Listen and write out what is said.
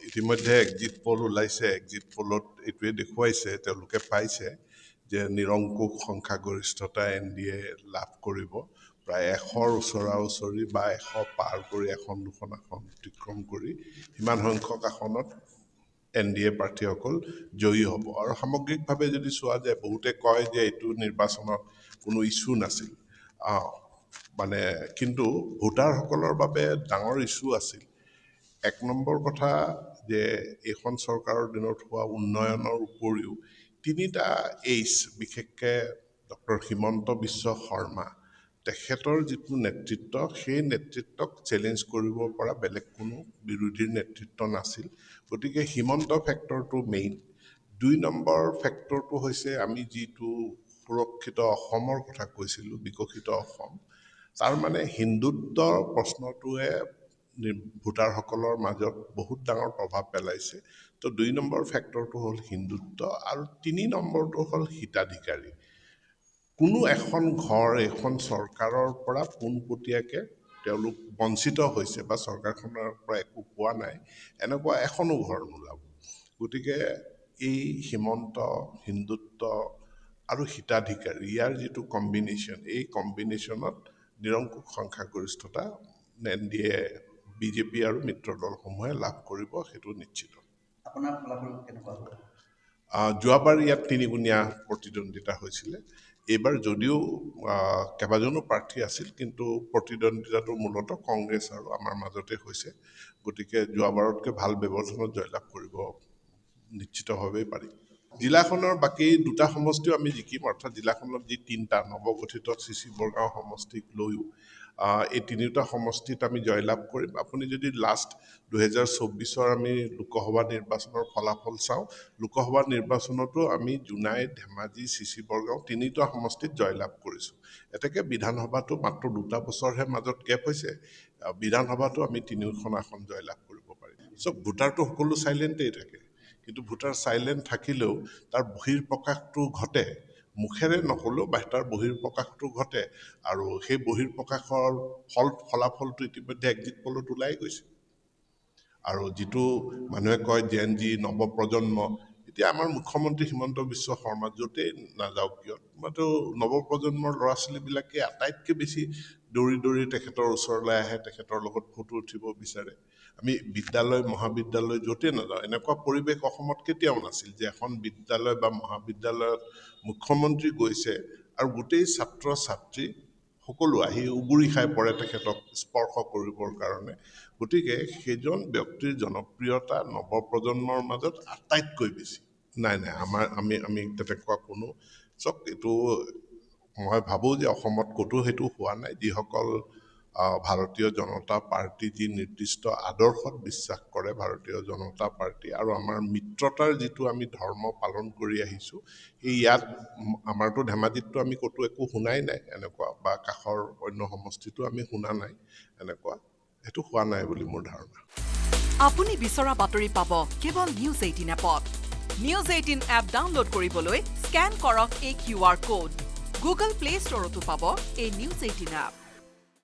ইতিমধ্যে এক্সিট পল ওলাইছে এক্সিট পলত এইটোৱে দেখুৱাইছে তেওঁলোকে পাইছে যে নিৰংকুশ সংখ্যাগৰিষ্ঠতা NDA লাভ কৰিব প্ৰায় 100ৰ ওচৰা-ওচৰি বা 100 পাৰ কৰি এখন দুখন আসন অতিক্ৰম কৰি সিমান সংখ্যক আসনত NDA প্ৰাৰ্থীসকল জয়ী হ'ব আৰু সামগ্ৰিকভাৱে যদি চোৱা যায় বহুতে কয় যে এইটো নিৰ্বাচনত কোনো ইছ্যু নাছিল মানে কিন্তু ভোটাৰসকলৰ বাবে ডাঙৰ ইছ্যু আছিল এক নম্বৰ কথা যে এখন চৰকাৰৰ দিনত হোৱা উন্নয়নৰ উপৰিও তিনিটা বিশেষকৈ ডক্টৰ হিমন্ত বিশ্ব শৰ্মা তেখেতৰ যিটো নেতৃত্ব সেই নেতৃত্বক চেলেঞ্জ কৰিব পৰা বেলেগ কোনো বিৰোধীৰ নেতৃত্ব নাছিল গতিকে হিমন্ত ফেক্টৰটো মেইন 2 নম্বৰ ফেক্টৰটো হৈছে আমি যিটো সুৰক্ষিত অসমৰ কথা কৈছিলোঁ বিকশিত অসম তাৰ মানে হিন্দুত্ব প্ৰশ্নটোৱে ভোটাৰসকলৰ মাজত বহুত ডাঙৰ প্ৰভাৱ পেলাইছে তো 2 নম্বৰ ফেক্টৰটো হ'ল হিন্দুত্ব আৰু 3 নম্বৰটো হ'ল হিতাধিকাৰী কোনো এখন ঘৰ এখন চৰকাৰৰ পৰা পোনপটীয়াকৈ তেওঁলোক বঞ্চিত হৈছে বা চৰকাৰখনৰ পৰা একো পোৱা নাই এনেকুৱা এখনো ঘৰ নোলাব গতিকে এই হিমন্ত হিন্দুত্ব আৰু হিতাধিকাৰী ইয়াৰ যিটো কম্বিনেশ্যন এই কম্বিনেশ্যনত নিৰংকুশ সংখ্যাগৰিষ্ঠতা NDA বিজেপি আৰু মিত্ৰ দলসমূহে লাভ কৰিব সেইটো নিশ্চিত আপোনাৰ ফলাফল কেনেকুৱা হ'ব যোৱাবাৰ ইয়াত তিনিগুণীয়া প্ৰতিদ্বন্দ্বিতা হৈছিলে এইবাৰ যদিও কেইবাজনো প্ৰাৰ্থী আছিল কিন্তু প্ৰতিদ্বন্দ্বিতাটো মূলতঃ কংগ্ৰেছ আৰু আমাৰ মাজতে হৈছে গতিকে যোৱাবাৰতকৈ ভাল ব্যৱধানত জয়লাভ কৰিব নিশ্চিতভাৱেই পাৰি জিলাখনৰ বাকী দুটা সমষ্টিও আমি জিকিম অৰ্থাৎ জিলাখনত যি তিনিটা নৱগঠিত CC বৰগাঁও সমষ্টিক লৈও এই তিনিটা সমষ্টিত আমি জয়লাভ কৰিম আপুনি যদি লাষ্ট 2024ৰ আমি লোকসভা নিৰ্বাচনৰ ফলাফল চাওঁ লোকসভা নিৰ্বাচনতো আমি জোনাই ধেমাজি CC বৰগাঁও তিনিটা সমষ্টিত জয়লাভ কৰিছোঁ এতেকে বিধানসভাটো মাত্ৰ 2 বছৰহে মাজত গেপ হৈছে বিধানসভাটো আমি তিনিখন আসন জয়লাভ কৰিব পাৰিম সব ভোটাৰটো সকলো চাইলেণ্টেই থাকে কিন্তু ভোটাৰ চাইলেণ্ট থাকিলেও তাৰ বহিৰ্প্ৰকাশটো ঘটে মুখেৰে নকলেও তাৰ বহিৰ্প্ৰকাশটো ঘটে আৰু সেই বহিৰ্প্ৰকাশৰ ফলাফলটো ইতিমধ্যে এক্সিট পলত ওলাই গৈছে আৰু যিটো মানুহে কয় জেনজি নৱপ্ৰজন্ম এতিয়া আমাৰ মুখ্যমন্ত্ৰী হিমন্ত বিশ্ব শৰ্মা য'তেই নাযাওক কিয় মইতো নৱপ্ৰজন্মৰ ল'ৰা ছোৱালীবিলাকে আটাইতকৈ বেছি দৌৰি তেখেতৰ ওচৰলৈ আহে তেখেতৰ লগত ফটো উঠিব বিচাৰে আমি বিদ্যালয় মহাবিদ্যালয় য'তেই নাযাওঁ এনেকুৱা পৰিৱেশ অসমত কেতিয়াও নাছিল যে এখন বিদ্যালয় বা মহাবিদ্যালয়ত মুখ্যমন্ত্ৰী গৈছে আৰু গোটেই ছাত্ৰ ছাত্ৰী সকলো আহি উগুৰি খাই পৰে তেখেতক স্পৰ্শ কৰিবৰ কাৰণে গতিকে সেইজন ব্যক্তিৰ জনপ্ৰিয়তা নৱপ্ৰজন্মৰ মাজত আটাইতকৈ বেছি নাই আমি তেনেকুৱা কোনো চব এইটো মই ভাবোঁ যে অসমত ক'তো সেইটো হোৱা নাই যিসকল ভাৰতীয় জনতা পাৰ্টি যি নিৰ্দিষ্ট আদৰ্শত বিশ্বাস কৰে ভাৰতীয় জনতা পাৰ্টি আৰু আমাৰ মিত্ৰতাৰ যিটো আমি ধৰ্ম পালন কৰি আহিছোঁ এই ইয়াত আমাৰতো ধেমাজিততো আমি ক'তো একো শুনাই নাই এনেকুৱা বা কাষৰ অন্য সমষ্টিতো আমি শুনা নাই এনেকুৱা সেইটো হোৱা নাই বুলি মোৰ ধাৰণা আপুনি বিচৰা বাতৰি পাব কেৱল নিউজ 18 এপত নিউজ 18 এপ ডাউনলোড কৰিবলৈ স্ক্যান কৰক এই QR কোড গুগল প্লে ষ্টৰতো পাব এই নিউজ 18 এপ